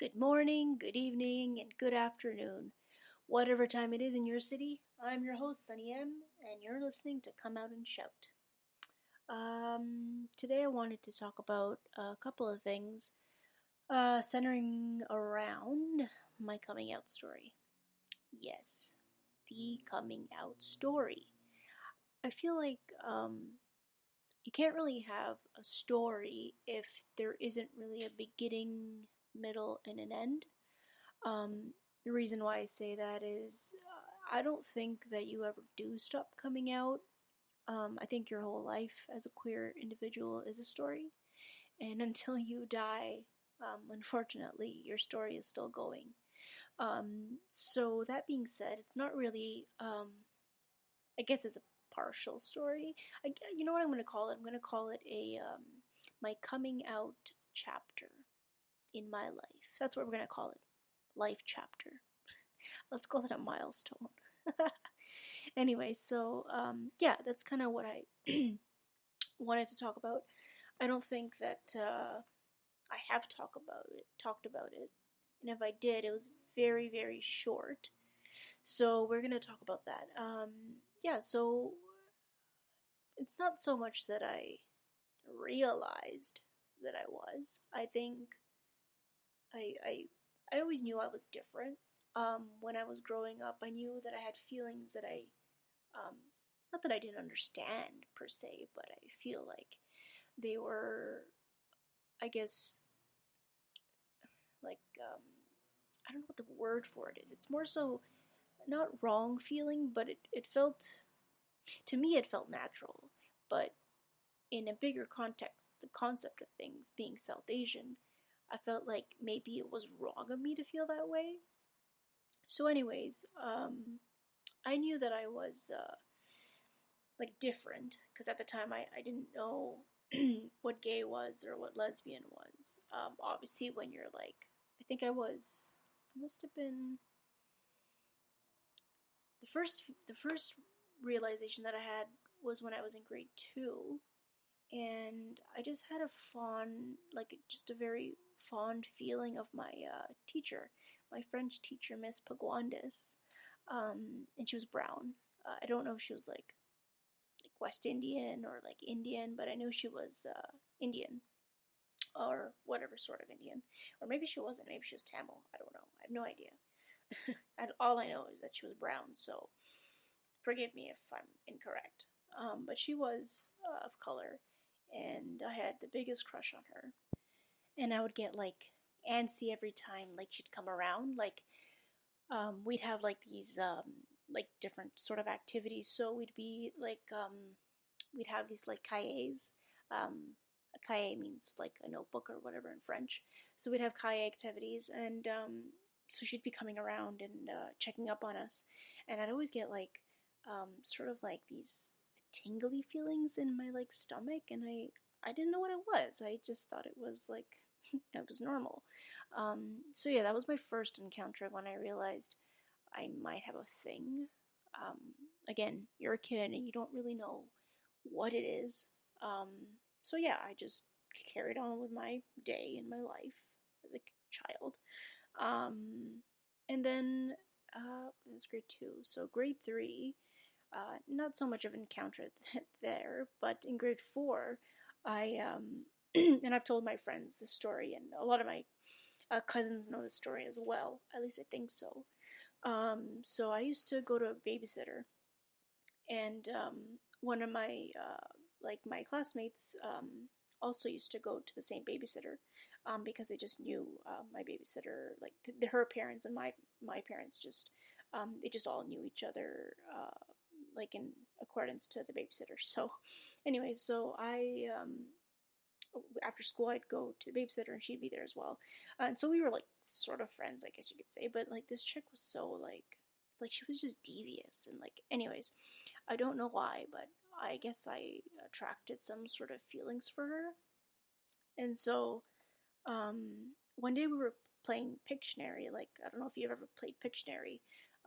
Good morning, good evening, and good afternoon. Whatever time it is in your city, I'm your host, Sunny M, and you're listening to Come Out and Shout. Today I wanted to talk about a couple of things centering around my coming out story. Yes, the coming out story. I feel like you can't really have a story if there isn't really a beginning, middle, and an end. The reason why I say that is I don't think that you ever do stop coming out. I think your whole life as a queer individual is a story, and until you die, unfortunately, your story is still going. So that being said, it's not really. I guess it's a partial story. You know what I'm going to call it? I'm going to call it a my coming out chapter in my life. That's what we're going to call it. Life chapter. Let's call it a milestone. Anyway, so yeah, that's kind of what I wanted to talk about. I don't think that I have talked about it, and if I did, it was very, very short. So we're gonna talk about that. Yeah, so it's not so much that I realized that I was. I think I I I always knew I was different. When I was growing up, I knew that I had feelings that um, not that I didn't understand per se, but I feel like they were, I guess, like, I don't know what the word for it is. It's more so not wrong feeling, but it felt, to me, it felt natural. But in a bigger context, the concept of things being South Asian, I felt like maybe it was wrong of me to feel that way. So, anyways, I knew that I was like different because at the time I didn't know what gay was or what lesbian was. Obviously, when you're like, I must have been the first realization that I had was when I was in grade two, and I just had a fond, like just a very fond feeling of my teacher, my French teacher, Miss Paguandes, and she was brown. I don't know if she was like West Indian or like Indian, but I know she was Indian or whatever sort of Indian, or maybe she wasn't. Maybe she was Tamil. I don't know. I have no idea. And all I know is that she was brown. So forgive me if I'm incorrect. But she was of color, and I had the biggest crush on her. And I would get like antsy every time like she'd come around. Like we'd have like different sort of activities. So we'd be like we'd have these like cahiers. A cahier means like a notebook or whatever in French. So we'd have cahier activities, and so she'd be coming around and checking up on us, and I'd always get like sort of like these tingly feelings in my like stomach, and I didn't know what it was. I just thought it was like it was normal. So yeah, that was my first encounter when I realized I might have a thing. Um, Again, you're a kid and you don't really know what it is. Um, so yeah, I just carried on with my day and my life as a child. And then it was grade two. So grade three, not so much of an encounter there, but in grade four, I and I've told my friends the story, and a lot of my cousins know the story as well. At least I think so. So I used to go to a babysitter, and one of my like my classmates also used to go to the same babysitter because they just knew my babysitter, like her parents and my parents just they just all knew each other like in accordance to the babysitter. So, anyway, so I after school I'd go to the babysitter and she'd be there as well, and so we were like sort of friends, I guess you could say. But like this chick was so like she was just devious and like anyways, I don't know why, but I guess I attracted some sort of feelings for her. And so one day we were playing Pictionary. Like, I don't know if you've ever played Pictionary.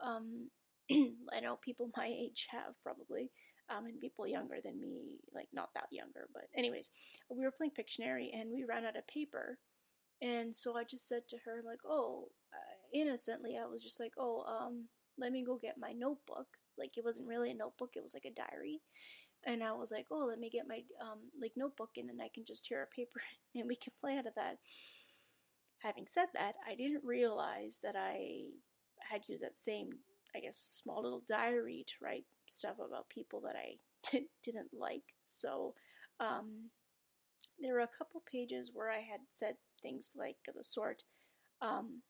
Um, I know people my age have probably, and people younger than me, like not that younger. But anyways, we were playing Pictionary and we ran out of paper. And so I just said to her, like, oh, innocently, I was just like, oh, let me go get my notebook. Like, it wasn't really a notebook, it was like a diary. And I was like, oh, let me get my, like, notebook, and then I can just tear a paper and we can play out of that. Having said that, I didn't realize that I had used that same, I guess, small little diary to write stuff about people that I didn't like. So, there were a couple pages where I had said things like of the sort, um,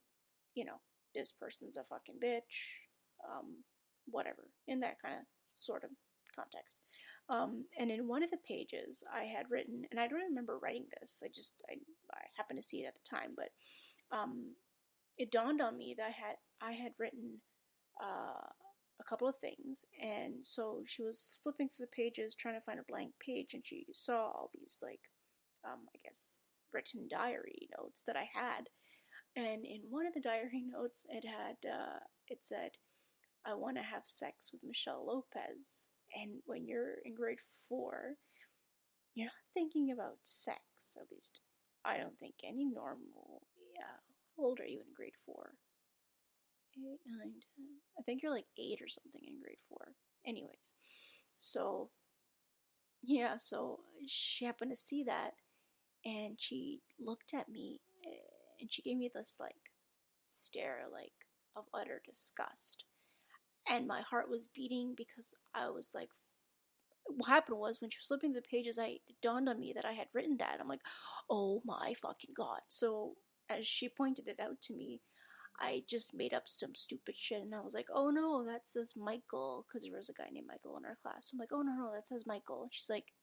you know, this person's a fucking bitch, whatever, in that kind of sort of context. And in one of the pages, I had written, and I don't remember writing this. I happened to see it at the time, but it dawned on me that I had written a couple of things, and so she was flipping through the pages trying to find a blank page, and she saw all these like, I guess, written diary notes that I had, and in one of the diary notes, it said, "I want to have sex with Michelle Lopez." And when you're in grade 4, you're not thinking about sex. At least, I don't think any normal. Yeah. How old are you in grade 4? 8, 9, 10. I think you're like 8 or something in grade 4. Anyways, so yeah, so she happened to see that, and she looked at me, and she gave me this like stare, like, of utter disgust. And my heart was beating because I was like, what happened was when she was flipping the pages, it dawned on me that I had written that. I'm like, oh my fucking god. So as she pointed it out to me, I just made up some stupid shit, and I was like, oh no, that says Michael, because there was a guy named Michael in our class. I'm like, oh no, that says Michael. And she's like,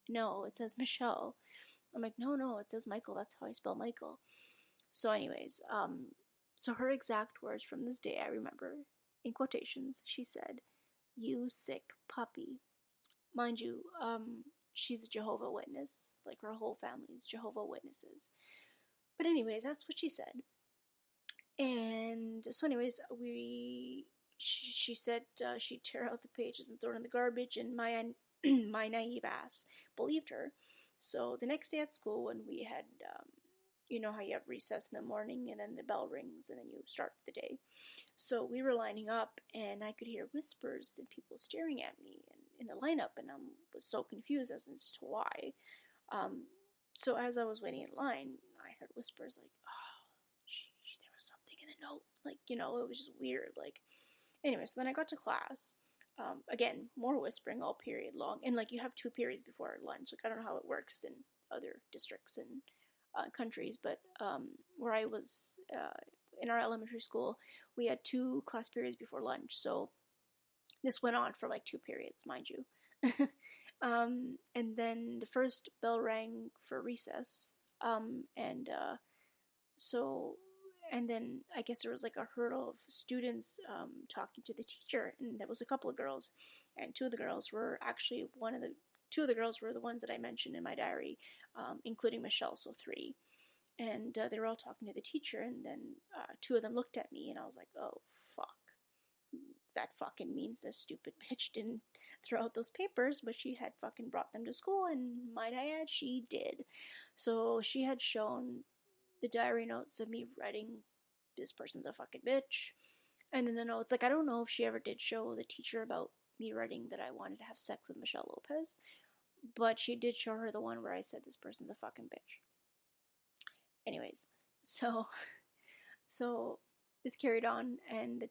no, it says Michelle. I'm like, no, it says Michael. That's how I spell Michael. So, anyways, so her exact words from this day I remember, in quotations, she said, "You sick puppy." Mind you, she's a Jehovah Witness. Like, her whole family is Jehovah Witnesses. But anyways, that's what she said. And so, anyways, she said she'd tear out the pages and throw it in the garbage, and my my naive ass believed her. So the next day at school, when we had, you know how you have recess in the morning, and then the bell rings, and then you start the day. So we were lining up, and I could hear whispers and people staring at me and in the lineup, and I was so confused as to why. Um, so as I was waiting in line, I heard whispers like, "Oh, there was something in the note." Like, it was just weird. Like, anyway, so then I got to class. Again, more whispering all period long, and like you have 2 periods before lunch. Like, I don't know how it works in other districts and countries, but where I was, in our elementary school, we had 2 class periods before lunch. So this went on for like 2 periods, mind you. And then the first bell rang for recess. And so, and then I guess there was like a hurdle of students talking to the teacher, and there was a couple of girls, and two of the girls were actually two of the girls were the ones that I mentioned in my diary, including Michelle, so 3. And they were all talking to the teacher, and then 2 of them looked at me, and I was like, oh, fuck. That fucking means this stupid bitch didn't throw out those papers, but she had fucking brought them to school, and might I add, she did. So she had shown the diary notes of me writing, this person's a fucking bitch. And then the notes, like, I don't know if she ever did show the teacher about me writing that I wanted to have sex with Michelle Lopez, but she did show her the one where I said this person's a fucking bitch. Anyways, so this carried on, and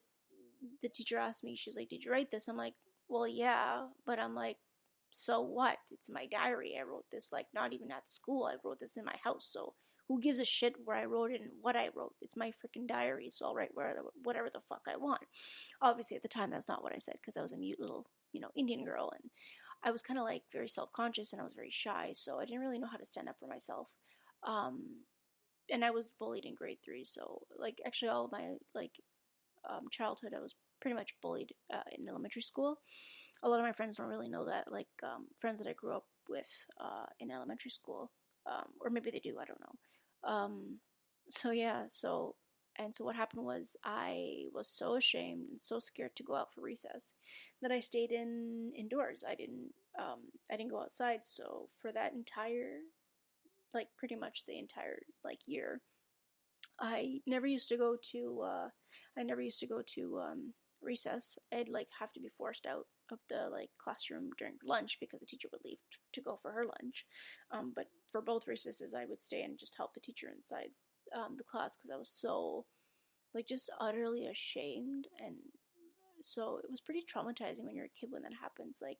the teacher asked me, she's like, did you write this? I'm like, well, yeah, but I'm like, so what? It's my diary. I wrote this, like, not even at school. I wrote this in my house, so who gives a shit where I wrote it and what I wrote? It's my freaking diary, so I'll write whatever the fuck I want. Obviously, at the time, that's not what I said, because I was a mute little, Indian girl, and I was kind of, like, very self-conscious, and I was very shy, so I didn't really know how to stand up for myself. And I was bullied in grade 3, so, like, actually all of my, like, childhood, I was pretty much bullied in elementary school. A lot of my friends don't really know that, like, friends that I grew up with in elementary school, or maybe they do, I don't know. So yeah, so what happened was I was so ashamed and so scared to go out for recess that I stayed indoors. I didn't go outside. So for that entire like pretty much the entire like year. I never used to go to recess. I'd like have to be forced out of the like classroom during lunch because the teacher would leave to go for her lunch. But for both recesses, I would stay and just help the teacher inside the class because I was so like just utterly ashamed, and so it was pretty traumatizing when you're a kid when that happens. Like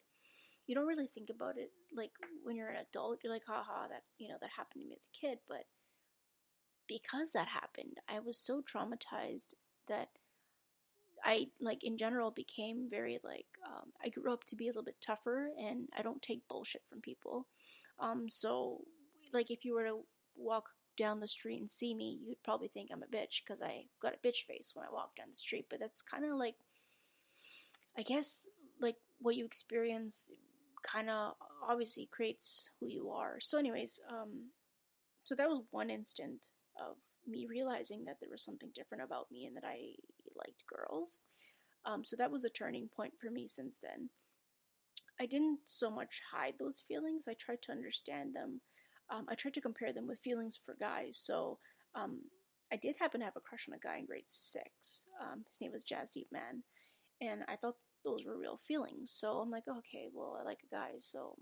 you don't really think about it like when you're an adult. You're like, haha, that that happened to me as a kid, but because that happened, I was so traumatized that I like in general became very like I grew up to be a little bit tougher, and I don't take bullshit from people. So like if you were to walk down the street and see me, you'd probably think I'm a bitch because I got a bitch face when I walk down the street. But that's kind of like, I guess, like what you experience kind of obviously creates who you are. So anyways, so that was one instant of me realizing that there was something different about me and that I liked girls. So that was a turning point for me since then. I didn't so much hide those feelings, I tried to understand them. I tried to compare them with feelings for guys. So um, I did happen to have a crush on a guy in grade 6. His name was Jazdeep Man, and I thought those were real feelings. So I'm like, okay, well, I like a guy, so,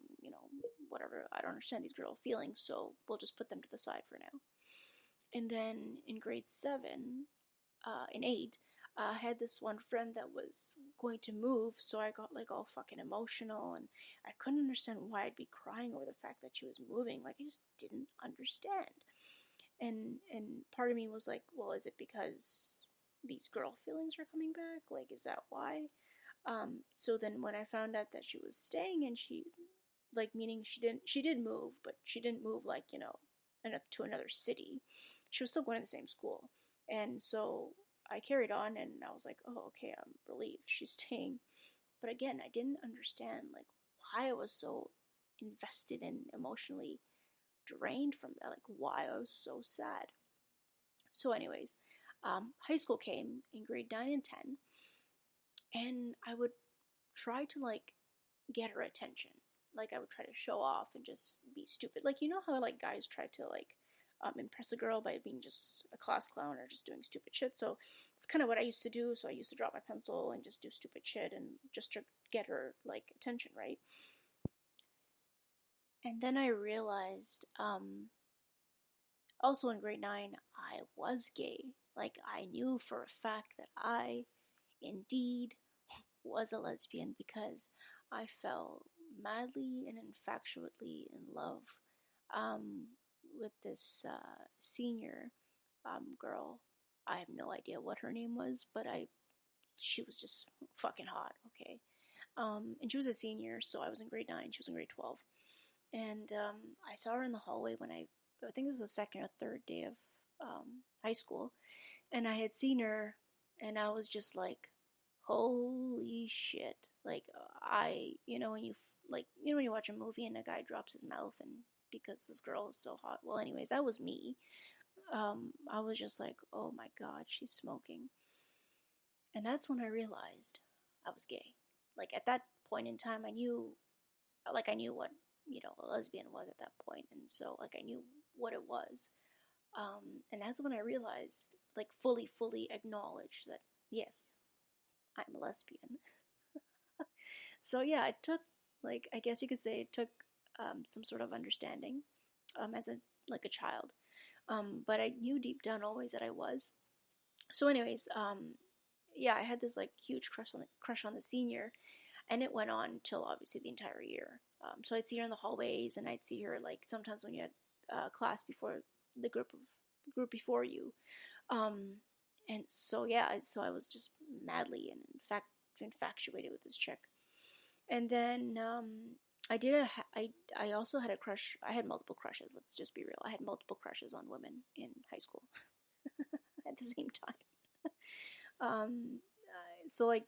whatever. I don't understand these girl feelings, so we'll just put them to the side for now. And then in grade 7, in 8, I had this one friend that was going to move, so I got like all fucking emotional, and I couldn't understand why I'd be crying over the fact that she was moving. Like I just didn't understand. And part of me was like, well, is it because these girl feelings are coming back? Like, is that why? So then when I found out that she was staying, and she, like, meaning she did move, but she didn't move like, to another city. She was still going to the same school. And so I carried on, and I was like, oh, okay, I'm relieved she's staying. But again, I didn't understand like why I was so invested and emotionally drained from that, like why I was so sad. So anyways, high school came in grade 9 and 10, and I would try to like get her attention. Like I would try to show off and just be stupid. Like how like guys try to like impress a girl by being just a class clown or just doing stupid shit. So it's kind of what I used to do. So I used to drop my pencil and just do stupid shit and just to get her like attention, right? And then I realized, also in grade 9, I was gay. Like I knew for a fact that I indeed was a lesbian because I fell madly and infatuately in love um, with this senior girl. I have no idea what her name was, but she was just fucking hot. Okay, and she was a senior, so I was in grade 9. She was in grade 12, and I saw her in the hallway when I think this was the second or third day of high school, and I had seen her, and I was just like, holy shit. Like when you when you watch a movie and a guy drops his mouth and because this girl is so hot. Well, anyways, that was me. I was just like, oh my god, she's smoking. And that's when I realized I was gay. Like at that point in time, I knew what a lesbian was at that point, and so like I knew what it was. And that's when I realized, like fully acknowledged that yes, I'm a lesbian. So yeah, it took, like, I guess you could say it took some sort of understanding as a child. But I knew deep down always that I was. So anyways, yeah, I had this like huge crush on the senior, and it went on till obviously the entire year. So I'd see her in the hallways, and I'd see her like sometimes when you had class before the group before you. And so yeah, so I was just madly and infatuated with this chick. And then I also had a crush. I had multiple crushes. Let's just be real. I had multiple crushes on women in high school at the same time. So like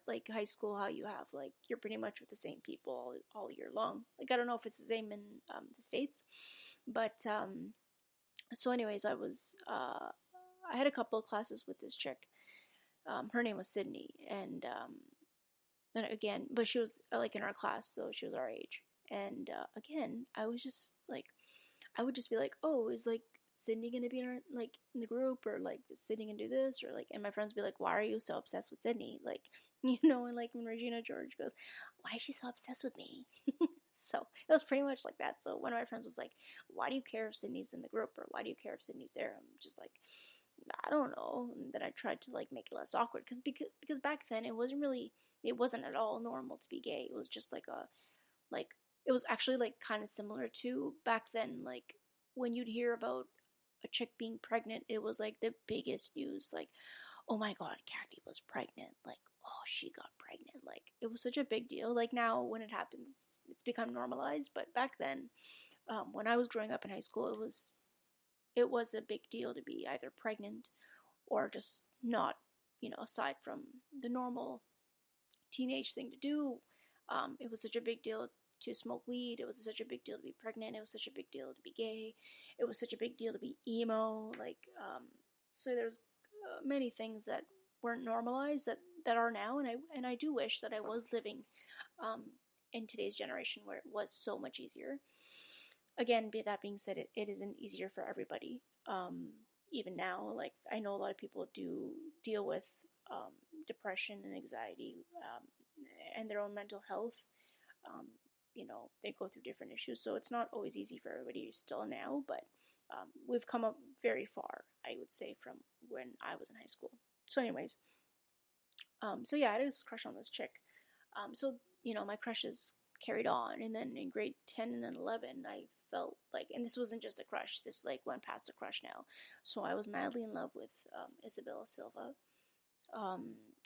like high school, how you have like you're pretty much with the same people all year long. Like I don't know if it's the same in the States, but so anyways, I had a couple of classes with this chick. Her name was Sydney, and again, but she was like in our class, so she was our age. And again, I was just like, I would just be like, oh, is like Sydney gonna be in our, like in the group, or like just Sydney gonna do this, or like, and my friends would be like, why are you so obsessed with Sydney? Like, and like when Regina George goes, why is she so obsessed with me? So it was pretty much like that. So one of my friends was like, why do you care if Sydney's in the group, or why do you care if Sydney's there? I'm just like, I don't know. And then I tried to like make it less awkward, because back then it wasn't at all normal to be gay. It was just like it was actually like kind of similar to back then, like when you'd hear about a chick being pregnant, it was like the biggest news. Like, oh my god, Kathy was pregnant. Like, oh, she got pregnant. Like, it was such a big deal. Like now, when it happens, it's become normalized. But back then, when I was growing up in high school, it was a big deal to be either pregnant or just not, aside from the normal teenage thing to do. It was such a big deal to smoke weed. It was such a big deal to be pregnant. It was such a big deal to be gay. It was such a big deal to be emo. Like, so there's many things that weren't normalized that are now, and I do wish that I was living um, in today's generation where it was so much easier. Again, that being said, it isn't easier for everybody. Even now, like I know a lot of people do deal with um, depression and anxiety, and their own mental health. Um, they go through different issues, so it's not always easy for everybody still now. But we've come up very far, I would say, from when I was in high school. So, anyways, so yeah, I had this crush on this chick. So my crushes carried on, and then in grade 10 and then 11, I felt like, and this wasn't just a crush. This like went past a crush now. So I was madly in love with Isabella Silva.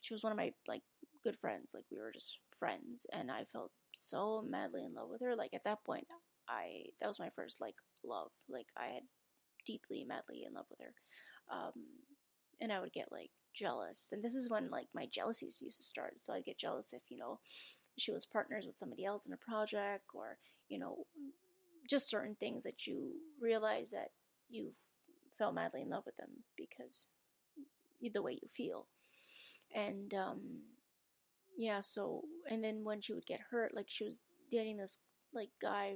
She was one of my like good friends. Like we were just friends, and I felt so madly in love with her. Like at that point, that was my first like love. Like I had deeply madly in love with her. Um, and I would get like jealous, and this is when like my jealousies used to start. So I'd get jealous if she was partners with somebody else in a project, or you know just certain things that you realize that you fell madly in love with them because the way you feel. And yeah, so, and then when she would get hurt, like she was dating this like guy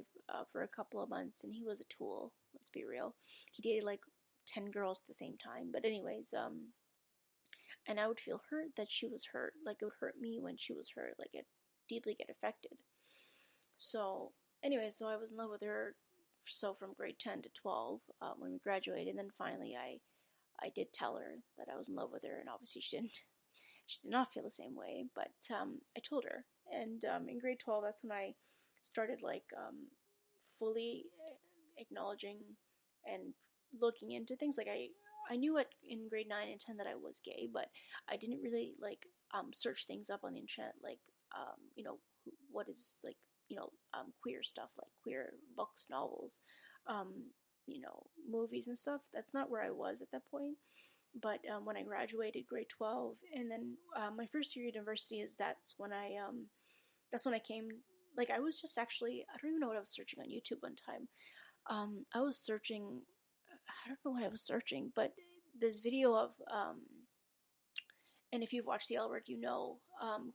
for a couple of months, and he was a tool. Let's be real. He dated like 10 girls at the same time. But anyways, and I would feel hurt that she was hurt. Like it would hurt me when she was hurt. Like it deeply get affected. So, anyways, so I was in love with her. So from grade 10 to 12, when we graduated, and then finally I did tell her that I was in love with her, and obviously she didn't. She did not feel the same way, but I told her. And in grade 12, that's when I started like fully acknowledging and looking into things. Like I knew it in grade 9 and 10 that I was gay, but I didn't really like search things up on the internet, like what is like queer stuff, like queer books, novels, um, movies and stuff. That's not where I was at that point. But when I graduated grade 12, and then my first year at university, that's when I came. Like I was just actually, I don't even know what I was searching on YouTube one time. I was searching, I don't know what I was searching, but this video of and if you've watched The L Word,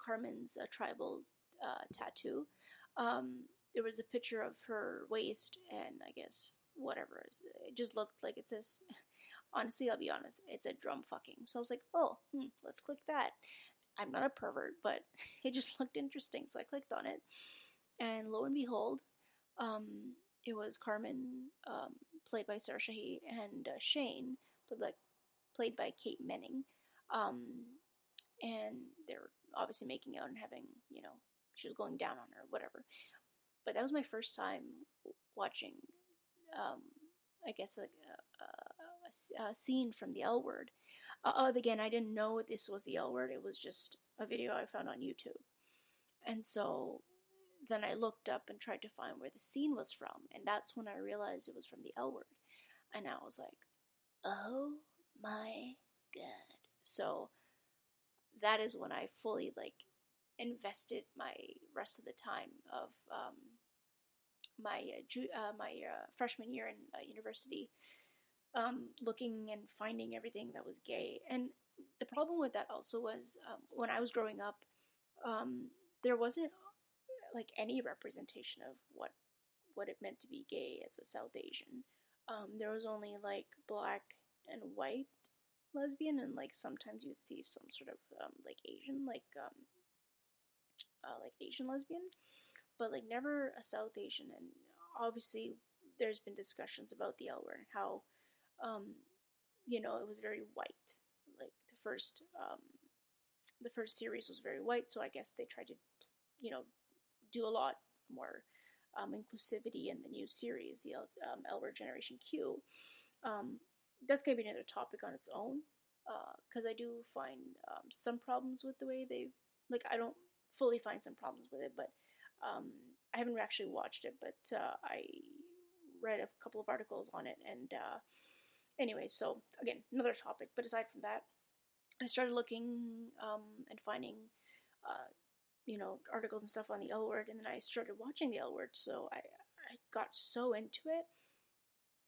Carmen's tribal tattoo. There was a picture of her waist, and I guess whatever. It just looked like it says. Honestly, I'll be honest, it said drum fucking. So I was like, oh, let's click that. I'm not a pervert, but it just looked interesting, so I clicked on it. And lo and behold, it was Carmen, played by Sarah Shahi, and Shane, played by Kate Menning. Um, and they were obviously making out and having, she was going down on her, whatever. But that was my first time watching, um, I guess, like a scene from the L Word. Again, I didn't know this was the L Word. It was just a video I found on YouTube. And so then I looked up and tried to find where the scene was from, and that's when I realized it was from the L Word. And I was like, oh my god. So that is when I fully like invested my rest of the time of my freshman year in university, looking and finding everything that was gay. And the problem with that also was when I was growing up, there wasn't like any representation of what what it meant to be gay as a South Asian. There was only like black and white lesbian, and like sometimes you'd see some sort of like Asian, like Asian lesbian, but like never a South Asian. And obviously, there's been discussions about the L word and how, um, it was very white. Like the first series was very white, so I guess they tried to, do a lot more inclusivity in the new series, the L Word Generation Q. That's gonna be another topic on its own, because I do find some problems with the way they, like, I don't fully find some problems with it, but I haven't actually watched it, but I read a couple of articles on it, and anyway, so again, another topic. But aside from that, I started looking and finding, articles and stuff on the L Word, and then I started watching the L Word. So I got so into it,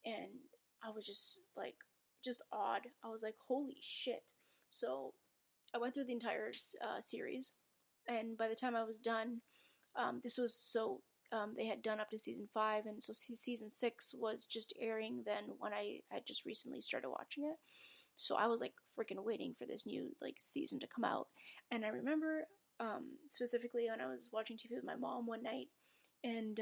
and I was just like, just awed. I was like, holy shit. So I went through the entire series, and by the time I was done, this was so they had done up to season 5, and so season 6 was just airing then when I had just recently started watching it. So I was like freaking waiting for this new like season to come out. And I remember specifically when I was watching TV with my mom one night, and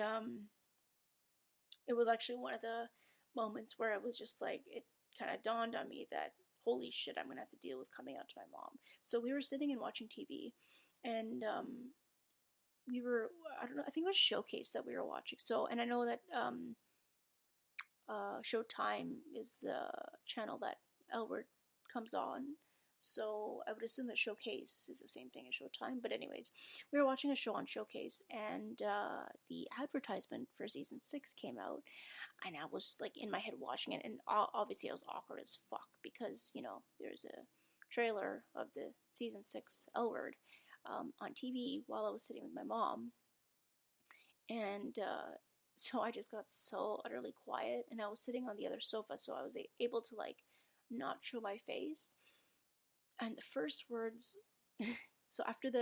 it was actually one of the moments where it was just like, it kind of dawned on me that holy shit, I'm gonna have to deal with coming out to my mom. So we were sitting and watching TV, and we were, I don't know, I think it was Showcase that we were watching. So, and I know that Showtime is the channel that L Word comes on. So I would assume that Showcase is the same thing as Showtime. But anyways, we were watching a show on Showcase, and the advertisement for season 6 came out, and I was like in my head watching it, and obviously I was awkward as fuck because there's a trailer of the season 6 L Word on TV while I was sitting with my mom, and so I just got so utterly quiet, and I was sitting on the other sofa, so I was able to like not show my face. And the first words, so after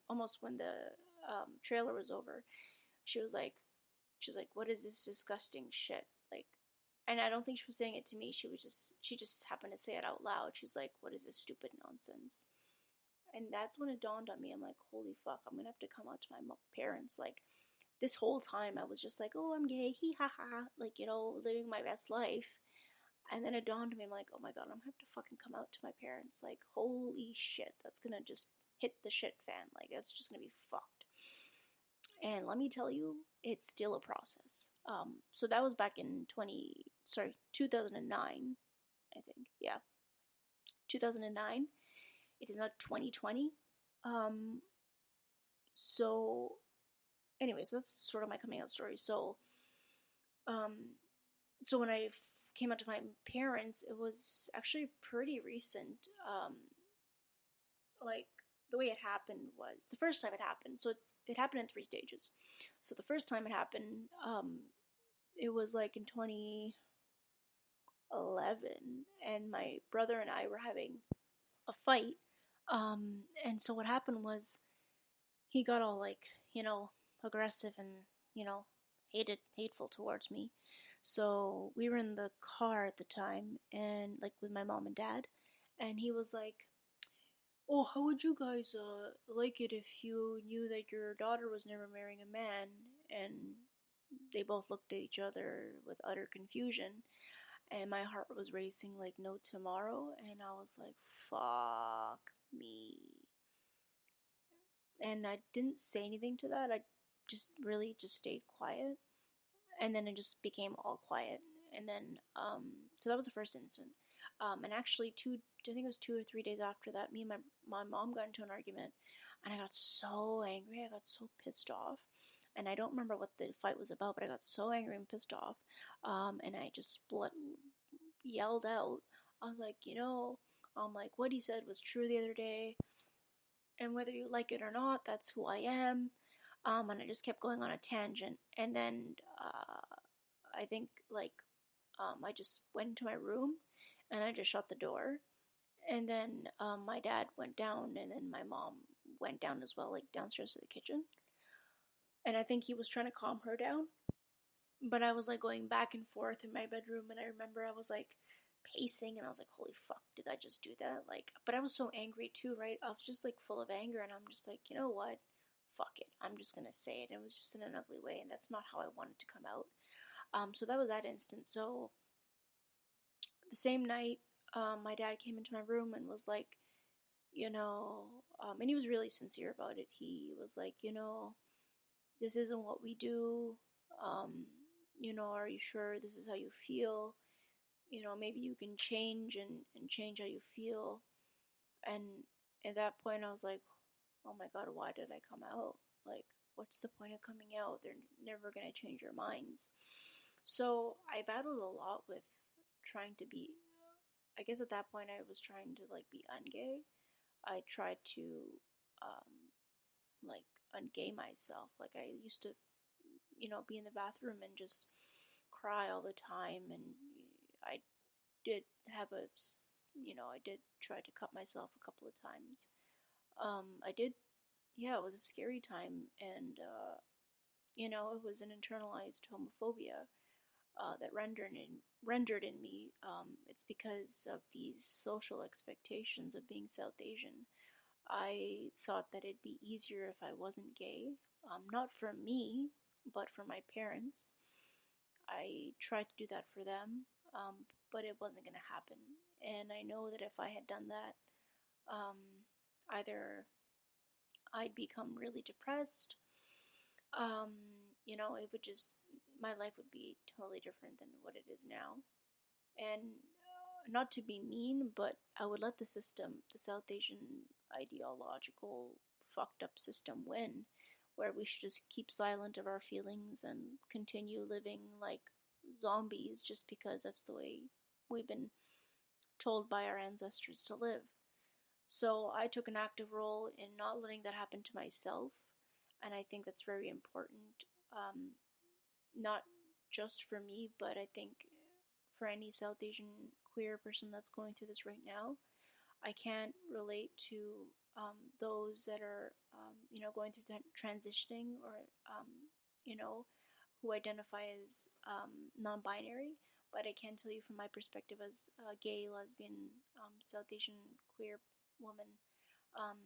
almost when the trailer was over, she was like, "What is this disgusting shit?" Like, and I don't think she was saying it to me. She just happened to say it out loud. She's like, "What is this stupid nonsense?" And that's when it dawned on me. I'm like, "Holy fuck! I'm gonna have to come out to my parents." Like, this whole time I was just like, "Oh, I'm gay, hee ha ha," like living my best life. And then it dawned on me, I'm like, oh my god, I'm gonna have to fucking come out to my parents. Like, holy shit, that's gonna just hit the shit fan. Like, that's just gonna be fucked. And let me tell you, it's still a process. So that was back in 2009, I think. Yeah, 2009. It is now 2020. Um, so, anyways, that's sort of my coming out story. Um, so when I came out to my parents, it was actually pretty recent. Like, the way it happened was the first time it happened. So it happened in 3 stages. So the first time it happened, it was like in 2011, and my brother and I were having a fight. And so what happened was he got all like aggressive and hateful towards me. So we were in the car at the time, and like with my mom and dad, and he was like, "Oh, how would you guys like it if you knew that your daughter was never marrying a man?" And they both looked at each other with utter confusion, and my heart was racing like no tomorrow, and I was like, "Fuck me." And I didn't say anything to that. I just really just stayed quiet, and then it just became all quiet. And then so that was the first instant. And actually I think it was 2 or 3 days after that, me and my mom got into an argument, and I got so angry, I got so pissed off. And I don't remember what the fight was about, but I got so angry and pissed off, and I just yelled out. I was like, like, what he said was true the other day, and whether you like it or not, that's who I am. And I just kept going on a tangent, and then I think like I just went into my room, and I just shut the door, and then my dad went down, and then my mom went down as well, like downstairs to the kitchen, and I think he was trying to calm her down, But I was like going back and forth in my bedroom, and I remember I was like pacing, and I was like, holy fuck, did I just do that? Like, but I was so angry too, right? I was just like full of anger, and I'm just like, you know what? Fuck it. I'm just gonna say it. And it was just in an ugly way, and that's not how I wanted to come out. So that was that instance. So the same night, my dad came into my room and was like, you know, and he was really sincere about it. He was like, you know, this isn't what we do. Um, you know, are you sure this is how you feel? You know, maybe you can change and change how you feel. And at that point, I was like, oh my God, why did I come out? Like, what's the point of coming out? They're never going to change your minds. So I battled a lot with trying to be, I guess at that point, I was trying to like be ungay. I tried to, like, ungay myself. Like, I used to, you know, be in the bathroom and just cry all the time. And I did have a, you know, I did try to cut myself a couple of times. I did, yeah, it was a scary time, and you know, it was an internalized homophobia that rendered in me. It's because of these social expectations of being South Asian. I thought that it'd be easier if I wasn't gay, not for me, but for my parents. I tried to do that for them, but it wasn't going to happen. And I know that if I had done that, um, either I'd become really depressed, um, you know, it would just, my life would be totally different than what it is now. And not to be mean, but I would let the system, the South Asian ideological fucked up system, win, where we should just keep silent of our feelings and continue living like zombies just because that's the way we've been told by our ancestors to live. So I took an active role in not letting that happen to myself, and I think that's very important. Not just for me, but I think for any South Asian queer person that's going through this right now. I can't relate to those that are, you know, going through transitioning or, you know, who identify as non-binary. But I can tell you from my perspective as a gay, lesbian, South Asian queer woman, um,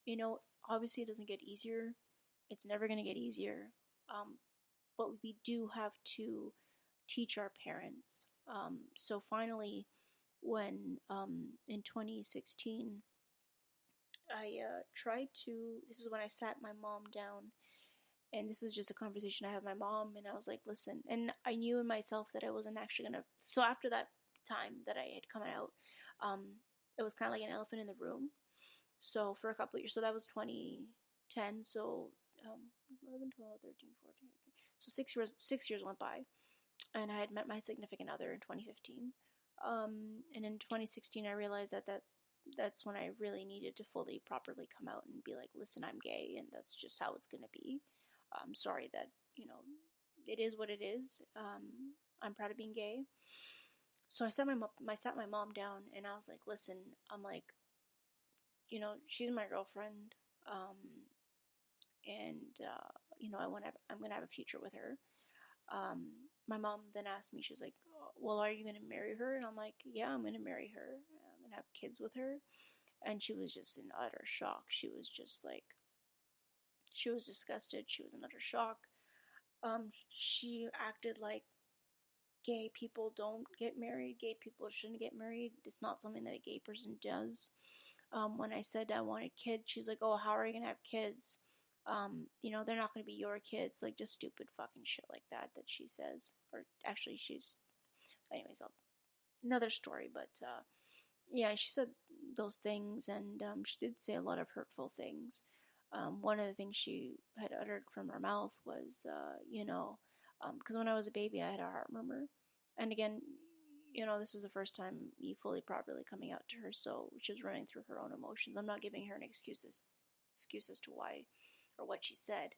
you know, obviously it doesn't get easier. It's never going to get easier. Um, but we do have to teach our parents. So finally, when in 2016, I tried to. This is when I sat my mom down, and this is just a conversation I had with my mom, and I was like, "Listen," and I knew in myself that I wasn't actually gonna. So after that time that I had come out, it was kind of like an elephant in the room. So for a couple of years, so that was 2010. So 11, 12, 13, 14. So 6 years went by, and I had met my significant other in 2015. And in 2016, I realized that's when I really needed to fully, properly come out and be like, listen, I'm gay, and that's just how it's gonna be. I'm sorry that, you know, it is what it is. I'm proud of being gay. So I sat my mom down, and I was like, listen, I'm like, you know, she's my girlfriend, and you know, I'm gonna have a future with her. Um, my mom then asked me, she's like, well, are you going to marry her? And I'm like, yeah, I'm going to marry her. I'm going to have kids with her. And she was just in utter shock. She was just like, she was disgusted. She was in utter shock. She acted like gay people don't get married. Gay people shouldn't get married. It's not something that a gay person does. When I said I wanted kids, she's like, oh, how are you going to have kids? You know, they're not going to be your kids. Like, just stupid fucking shit like that she says. Or actually, anyways, another story, but yeah, she said those things, and she did say a lot of hurtful things. One of the things she had uttered from her mouth was, you know, because when I was a baby, I had a heart murmur, and again, you know, this was the first time me fully properly coming out to her, so she was running through her own emotions. I'm not giving her an excuse as to why or what she said.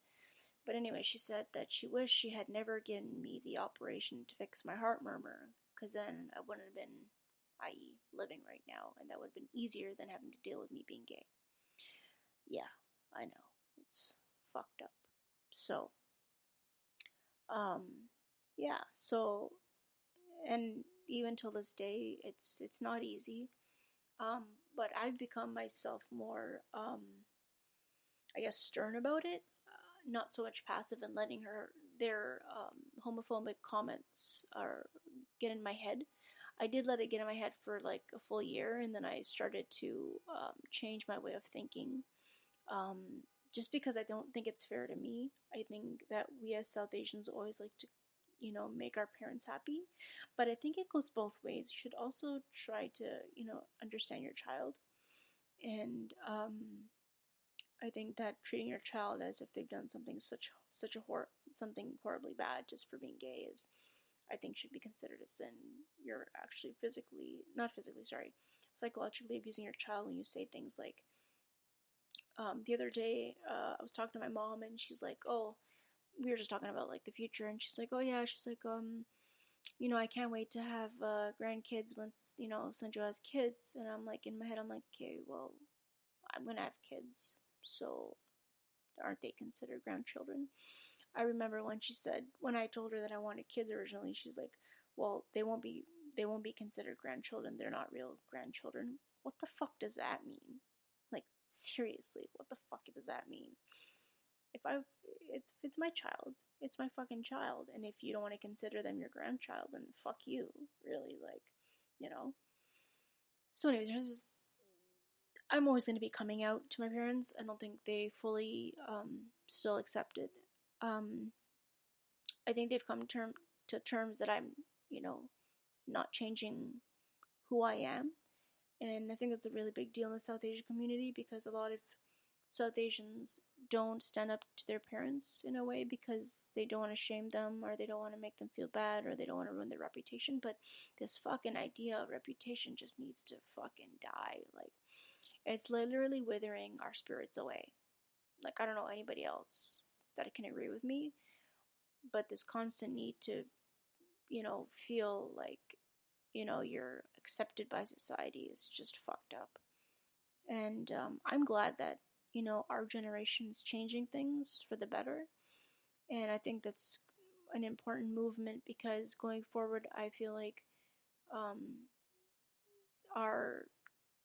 But anyway, she said that she wished she had never given me the operation to fix my heart murmur, because then I wouldn't have been, i.e., living right now, and that would have been easier than having to deal with me being gay. Yeah, I know. It's fucked up. So, um, yeah, so, and even till this day, it's not easy. Um, but I've become myself more, I guess, stern about it. Not so much passive and letting their homophobic comments get in my head. I did let it get in my head for like a full year, and then I started to change my way of thinking. Um, just because I don't think it's fair to me. I think that we as South Asians always like to, make our parents happy. But I think it goes both ways. You should also try to, understand your child. And I think that treating your child as if they've done something horribly bad just for being gay is, I think, should be considered a sin. You're actually not physically, sorry, psychologically abusing your child when you say things like, the other day, I was talking to my mom, and she's like, "Oh, we were just talking about like the future," and she's like, "Oh yeah," she's like, I can't wait to have grandkids once Sanjo has kids," and I'm like, in my head, I'm like, okay, well, I'm gonna have kids, so aren't they considered grandchildren? I remember when I told her that I wanted kids originally, she's like, "Well, they won't be considered grandchildren. They're not real grandchildren." What the fuck does that mean? Like, seriously, what the fuck does that mean? If I it's my child. It's my fucking child, and if you don't want to consider them your grandchild, then fuck you. Really, like, you know. So, anyways, I'm always going to be coming out to my parents. I don't think they fully still accept it. Um, I think they've come to terms that I'm, you know, not changing who I am. And I think that's a really big deal in the South Asian community because a lot of South Asians don't stand up to their parents in a way because they don't want to shame them or they don't want to make them feel bad or they don't want to ruin their reputation. But this fucking idea of reputation just needs to fucking die. Like, it's literally withering our spirits away. Like, I don't know anybody else that can agree with me, but this constant need to, feel like, you're accepted by society is just fucked up. And I'm glad that, our generation's changing things for the better. And I think that's an important movement because going forward, I feel like um, our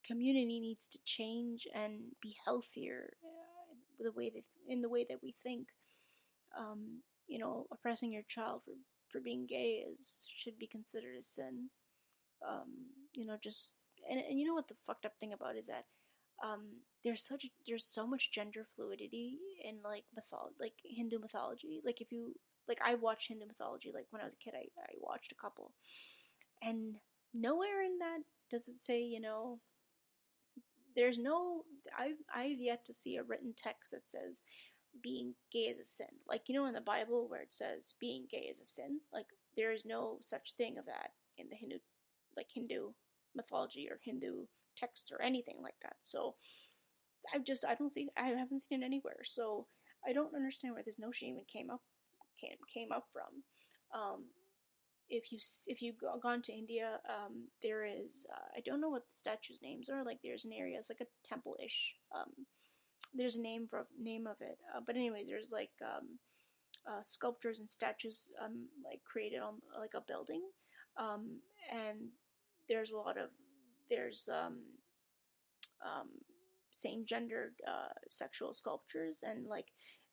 community needs to change and be healthier in the way that we think. Oppressing your child for being gay is should be considered a sin. Just and you know what the fucked up thing about is that there's so much gender fluidity in like like Hindu mythology. Like if you like I watched Hindu mythology like when I was a kid. I watched a couple, and nowhere in that does it say there's no I've yet to see a written text that says being gay is a sin. Like in the Bible where it says being gay is a sin. Like there is no such thing of that in the Hindu mythology or Hindu text or anything like that. So I haven't seen it anywhere. So I don't understand where this notion even came up from. Um, if you gone to India, there is I don't know what the statues' names are. Like there's an area, it's like a temple ish. There's a name of it, but anyway, there's like sculptures and statues like created on like a building, and there's a lot of there's um, same gendered sexual sculptures and like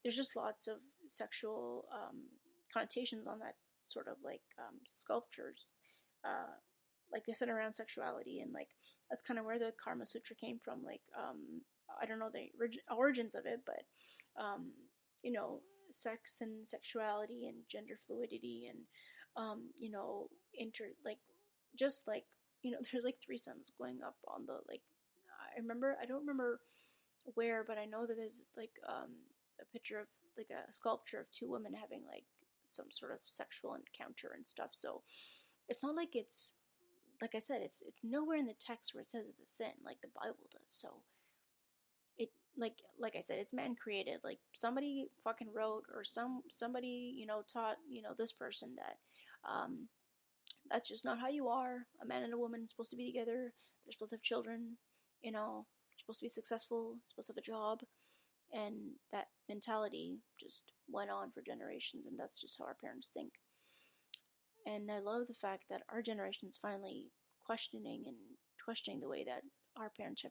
there's just lots of sexual connotations on that sort of like sculptures, like they center around sexuality and like that's kind of where the Karma Sutra came from. Like I don't know the origins of it, but um, you know, sex and sexuality and gender fluidity and inter like just like there's like threesomes going up on the like I don't remember where, but I know that there's like a picture of like a sculpture of two women having like some sort of sexual encounter and stuff. So it's not like it's like I said, it's nowhere in the text where it says it's a sin like the Bible does. So it like I said, it's man created. Like somebody fucking wrote or somebody taught this person that that's just not how you are. A man and a woman are supposed to be together. They're supposed to have children. Supposed to be successful. Supposed to have a job. And that mentality just went on for generations, and that's just how our parents think. And I love the fact that our generation is finally questioning the way that our parents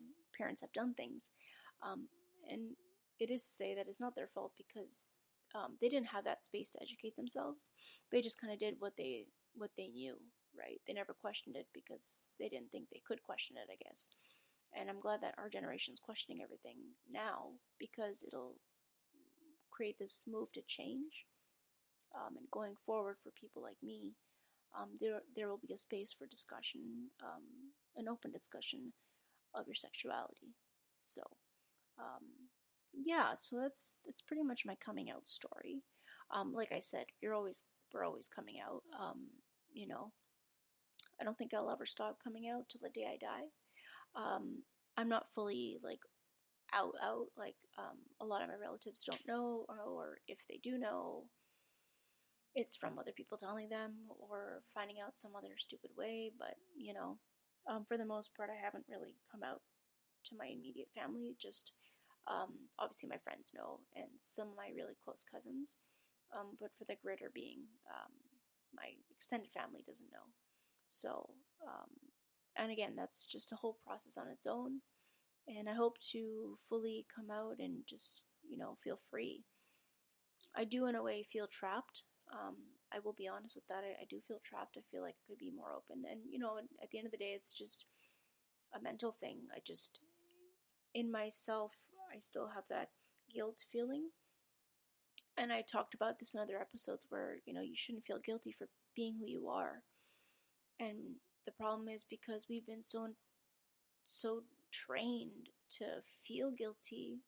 have done things. And it is to say that it's not their fault because they didn't have that space to educate themselves. They just kind of did what they knew, right? They never questioned it because they didn't think they could question it, I guess. And I'm glad that our generation is questioning everything now because it'll create this move to change. And going forward for people like me, there will be a space for discussion, an open discussion of your sexuality. So, um, yeah, so that's pretty much my coming out story. Like I said, we're always coming out. You know, I don't think I'll ever stop coming out till the day I die. I'm not fully like out. Like a lot of my relatives don't know, or if they do know, it's from other people telling them or finding out some other stupid way. But for the most part, I haven't really come out to my immediate family. Just obviously my friends know and some of my really close cousins. But for the greater being, my extended family doesn't know. So, and again, that's just a whole process on its own. And I hope to fully come out and just, feel free. I do, in a way, feel trapped. I will be honest with that. I do feel trapped. I feel like I could be more open. And, at the end of the day, it's just a mental thing. I just, in myself, I still have that guilt feeling. And I talked about this in other episodes where, you shouldn't feel guilty for being who you are. And the problem is because we've been so trained to feel guilty,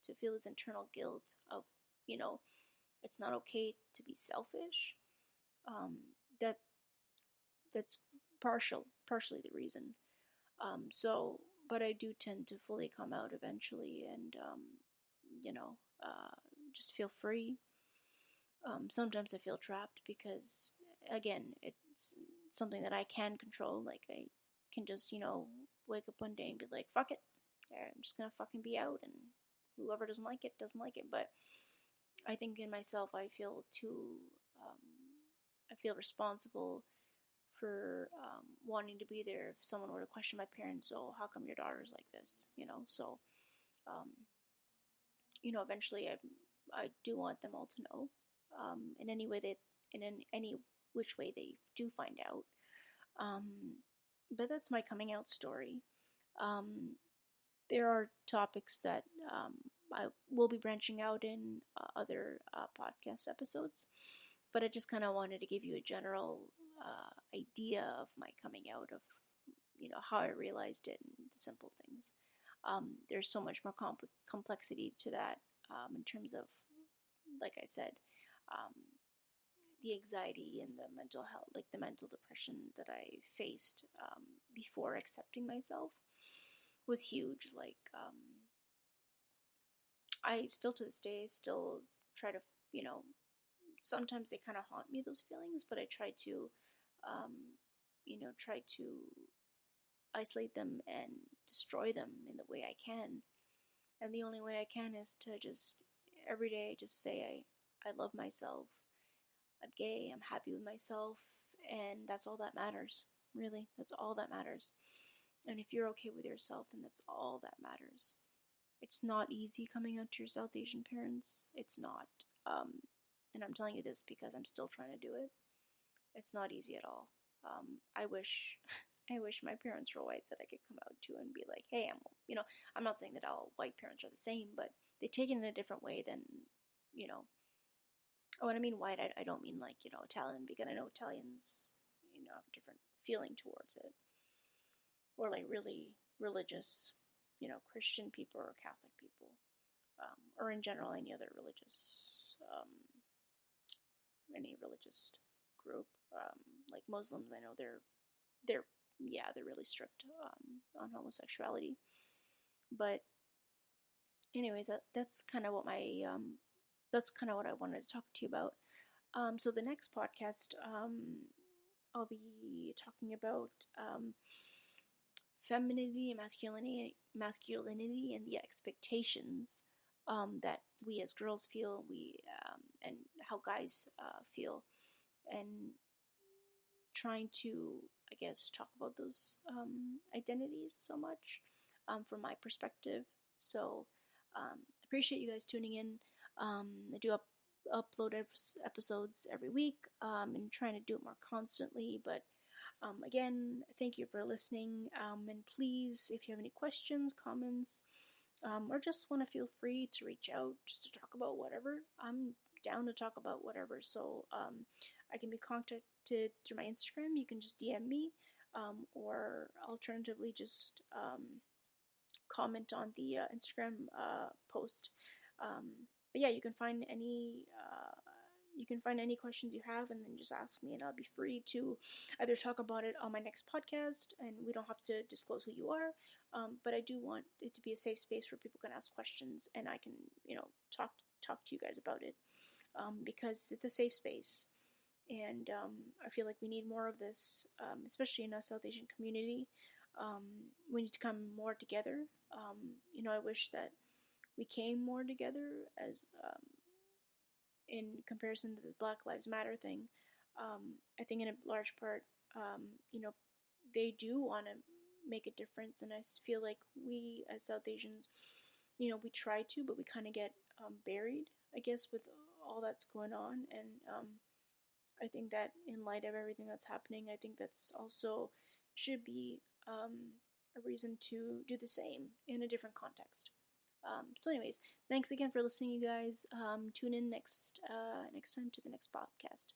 to feel this internal guilt of, it's not okay to be selfish. Um, that that's partially the reason. But I do tend to fully come out eventually, and you know, uh, just feel free. Sometimes I feel trapped because, again, it's something that I can control. Like I can just, wake up one day and be like, "Fuck it, I'm just gonna fucking be out," and whoever doesn't like it doesn't like it. But I think in myself, I feel too. I feel responsible for wanting to be there if someone were to question my parents. So how come your daughter's like this? So um, eventually I do want them all to know, in any way that in any which way they do find out. Um, but that's my coming out story. Um, there are topics that I will be branching out in other podcast episodes, but I just kind of wanted to give you a general idea of my coming out, of how I realized it and the simple things. There's so much more complexity to that, in terms of, like I said, um, the anxiety and the mental health, like the mental depression that I faced before accepting myself was huge. Like, I still to this day still try to, sometimes they kind of haunt me, those feelings, but I try to, try to isolate them and destroy them in the way I can. And the only way I can is to just every day just say I love myself. I'm gay, I'm happy with myself, and that's all that matters. Really, that's all that matters. And if you're okay with yourself, then that's all that matters. It's not easy coming out to your South Asian parents. It's not. And I'm telling you this because I'm still trying to do it. It's not easy at all. I wish, I wish my parents were white that I could come out to and be like, hey, I'm not saying that all white parents are the same, but they take it in a different way than, you know, when I mean white, I don't mean like, Italian, because I know Italians, have a different feeling towards it. Or like really religious, Christian people or Catholic people, or in general any religious group, like Muslims. I know they're really strict on homosexuality. But anyways, that's kind of that's kind of what I wanted to talk to you about. So the next podcast, I'll be talking about femininity and masculinity, and the expectations that we as girls feel, and how guys feel, and trying to, I guess, talk about those identities so much from my perspective. So appreciate you guys tuning in. I do upload episodes every week and trying to do it more constantly. But again, thank you for listening. And please, if you have any questions, comments, or just want to feel free to reach out just to talk about whatever, I'm down to talk about whatever. So I can be contacted through my Instagram. You can just DM me, or alternatively just comment on the Instagram post. But yeah, you can find any questions you have, and then just ask me, and I'll be free to either talk about it on my next podcast, and we don't have to disclose who you are, but I do want it to be a safe space where people can ask questions, and I can, talk to you guys about it, because it's a safe space, and I feel like we need more of this, especially in our South Asian community. We need to come more together. I wish that we came more together as in comparison to this Black Lives Matter thing. I think in a large part, they do want to make a difference, and I feel like we as South Asians, we try to, but we kind of get buried, I guess, with all that's going on, and I think that in light of everything that's happening, I think that's also should be a reason to do the same in a different context. So, anyways, thanks again for listening, you guys. Tune in next time to the next podcast.